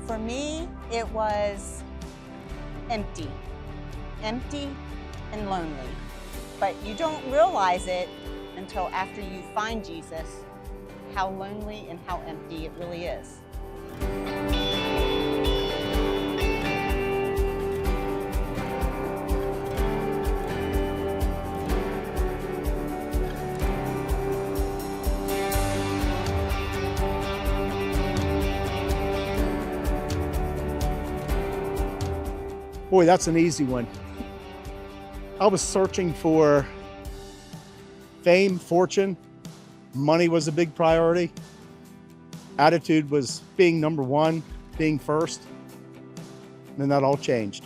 For me, it was empty and lonely. But you don't realize it until after you find Jesus, how lonely and how empty it really is. Boy, that's an easy one. I was searching for fame, fortune. Money was a big priority. Attitude was being number one, being first. And then that all changed.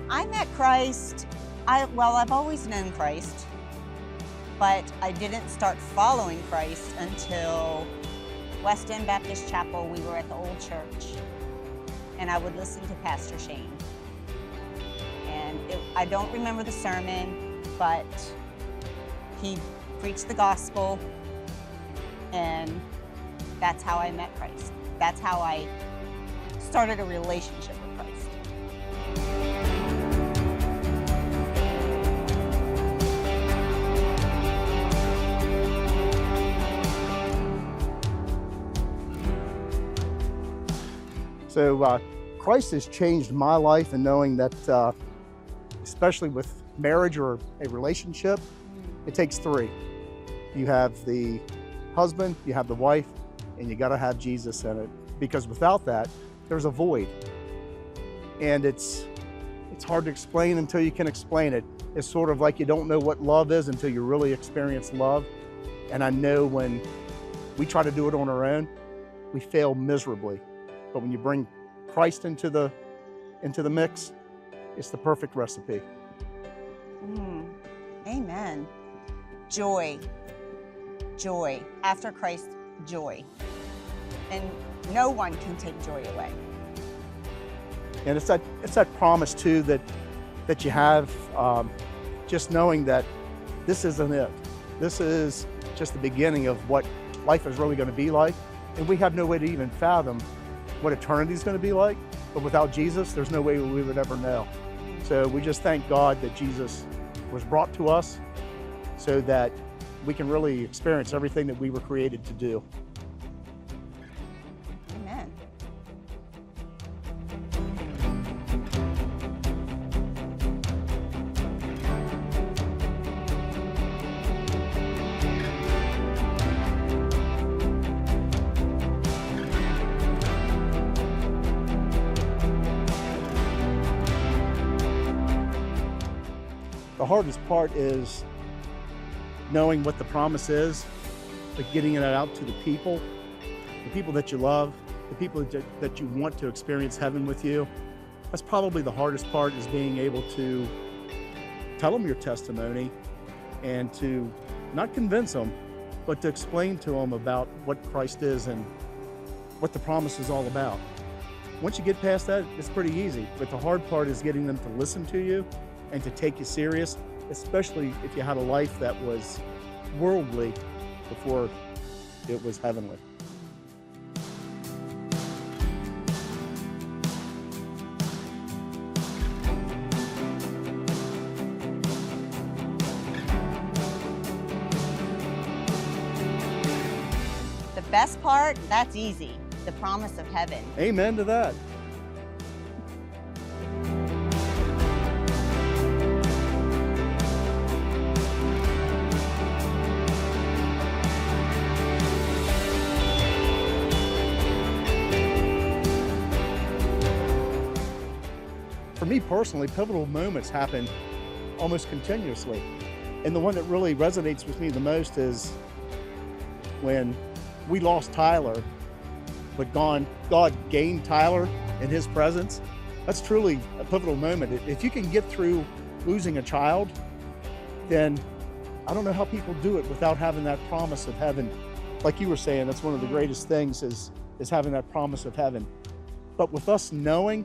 I met Christ. I've always known Christ, but I didn't start following Christ until West End Baptist Chapel. We were at the old church, and I would listen to Pastor Shane. And I don't remember the sermon, but he preached the gospel, and that's how I met Christ. That's how I started a relationship with Christ. So Christ has changed my life in knowing that, especially with marriage or a relationship, it takes three. You have the husband, you have the wife, and you gotta have Jesus in it. Because without that, there's a void. And it's hard to explain until you can explain it. It's sort of like you don't know what love is until you really experience love. And I know when we try to do it on our own, we fail miserably. But when you bring Christ into the mix, it's the perfect recipe. Amen. Joy. After Christ, joy. And no one can take joy away. And it's that promise too that you have, just knowing that this isn't it. This is just the beginning of what life is really going to be like. And we have no way to even fathom what eternity is going to be like, but without Jesus, there's no way we would ever know. So we just thank God that Jesus was brought to us so that we can really experience everything that we were created to do. Amen. The hardest part is knowing what the promise is, but getting it out to the people that you love, the people that you want to experience heaven with you. That's probably the hardest part, is being able to tell them your testimony and to not convince them, but to explain to them about what Christ is and what the promise is all about. Once you get past that, it's pretty easy, but the hard part is getting them to listen to you and to take you serious, especially if you had a life that was worldly before it was heavenly. The best part, that's easy. The promise of heaven. Amen to that. for me personally, pivotal moments happen almost continuously. And the one that really resonates with me the most is when we lost Tyler, but God gained Tyler in his presence. That's truly a pivotal moment. If you can get through losing a child, then I don't know how people do it without having that promise of heaven. Like you were saying, that's one of the greatest things is having that promise of heaven. But with us knowing,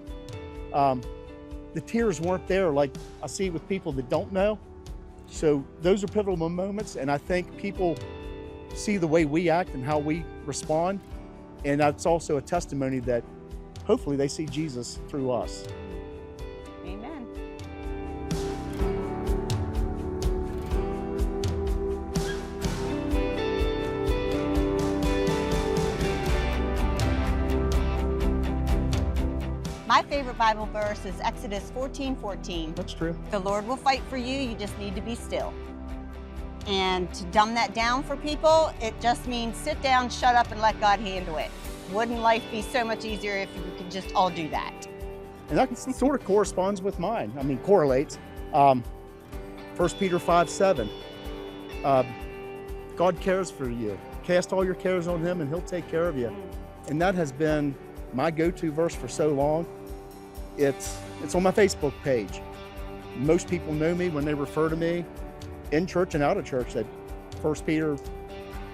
the tears weren't there like I see with people that don't know. So those are pivotal moments, and I think people see the way we act and how we respond, and that's also a testimony that hopefully they see Jesus through us. Amen. My favorite Bible verse is Exodus 14:14. That's true. The Lord will fight for you, you just need to be still. And to dumb that down for people, it just means sit down, shut up, and let God handle it. Wouldn't life be so much easier if we could just all do that? And that sort of corresponds with mine. I mean, correlates. 1 Peter 5:7. God cares for you. Cast all your cares on him and he'll take care of you. And that has been my go-to verse for so long. It's on my Facebook page. Most people know me when they refer to me in church and out of church that 1 Peter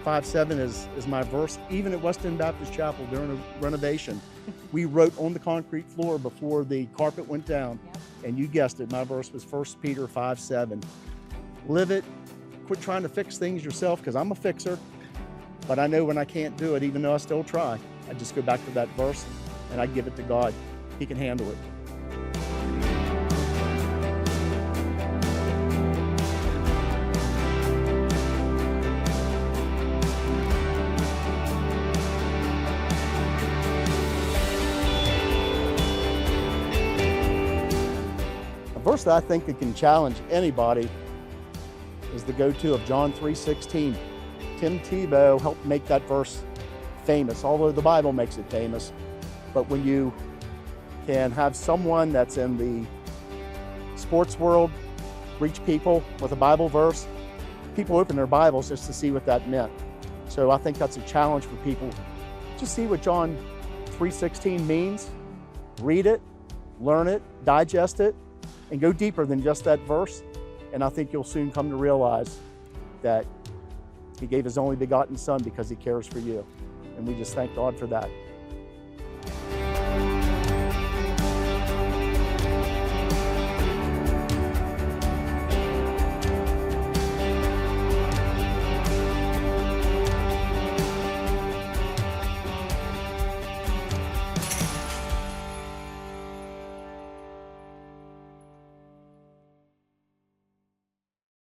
5:7 is my verse. Even at West End Baptist Chapel during a renovation, we wrote on the concrete floor before the carpet went down. Yep. And you guessed it, my verse was 1 Peter 5:7. Live it. Quit trying to fix things yourself, because I'm a fixer, but I know when I can't do it, even though I still try. I just go back to that verse and I give it to God. He can handle it. A verse that I think that can challenge anybody is the go-to of John 3:16. Tim Tebow helped make that verse famous, although the Bible makes it famous. But when you can have someone that's in the sports world reach people with a Bible verse, people open their Bibles just to see what that meant. So I think that's a challenge for people. Just see what John 3:16 means, read it, learn it, digest it, and go deeper than just that verse. And I think you'll soon come to realize that he gave his only begotten son because he cares for you. And we just thank God for that.